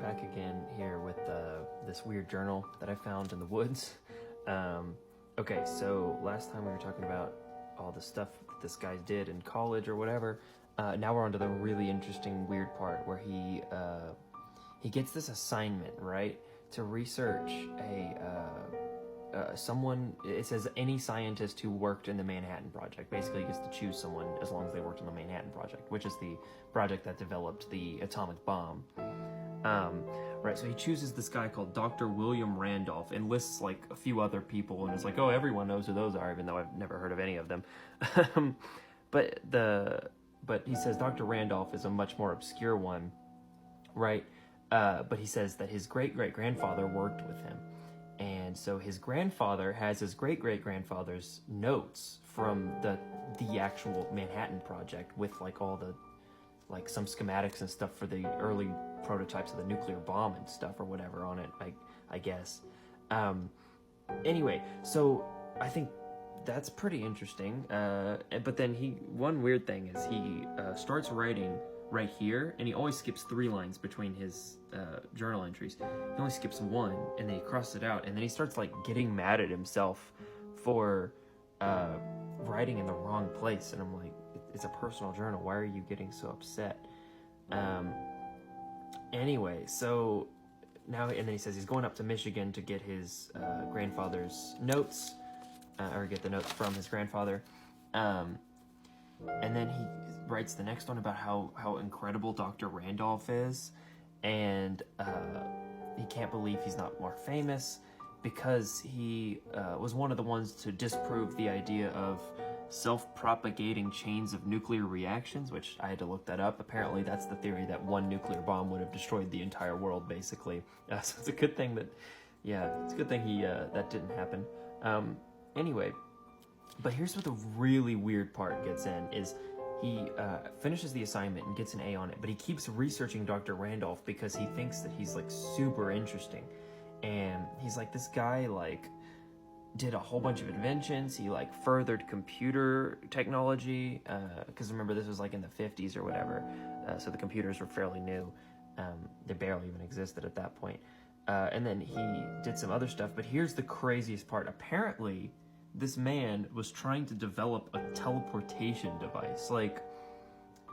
back again here with this weird journal that I found in the woods. Okay, so last time we were talking about all the stuff that this guy did in college or whatever. Now we're on to the really interesting, weird part where he gets this assignment, right, to research someone. It says any scientist who worked in the Manhattan Project. Basically, he gets to choose someone as long as they worked on the Manhattan Project, which is the project that developed the atomic bomb. Right, so he chooses this guy called Dr. William Randolph and lists like a few other people, and it's like, oh, everyone knows who those are, even though I've never heard of any of them. But he says Dr. Randolph is a much more obscure one, right? But he says that his great-great-grandfather worked with him. And so his grandfather has his great-great-grandfather's notes from the actual Manhattan Project with like all the, like some schematics and stuff for the early prototypes of the nuclear bomb and stuff or whatever on it, I guess. Anyway, so I think that's pretty interesting. But then one weird thing is he starts writing right here, and he always skips 3 lines between his journal entries. He only skips 1, and then he crosses it out, and then he starts like getting mad at himself for writing in the wrong place. And I'm like, it's a personal journal. Why are you getting so upset? Anyway, so now, and then he says he's going up to Michigan to get his grandfather's notes, or get the notes from his grandfather. And then he writes the next one about how incredible Dr. Randolph is, and he can't believe he's not more famous because he was one of the ones to disprove the idea of self-propagating chains of nuclear reactions, which I had to look that up. Apparently that's the theory that one nuclear bomb would have destroyed the entire world, basically. So it's a good thing that, it's a good thing that didn't happen. Anyway, but here's where the really weird part gets in, is he finishes the assignment and gets an A on it, but he keeps researching Dr. Randolph because he thinks that he's like super interesting. And he's like, this guy like did a whole bunch of inventions. He like furthered computer technology, because remember this was like in the 50s or whatever, so the computers were fairly new. They barely even existed at that point. And then he did some other stuff, but here's the craziest part. Apparently this man was trying to develop a teleportation device, like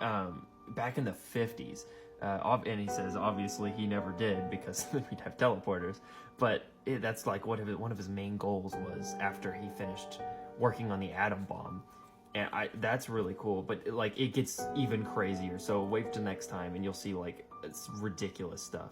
back in the 50s. And he says obviously he never did, because then we'd have teleporters. But that's like one of his main goals was after he finished working on the atom bomb. And that's really cool. But it gets even crazier. So wait till next time, and you'll see like it's ridiculous stuff.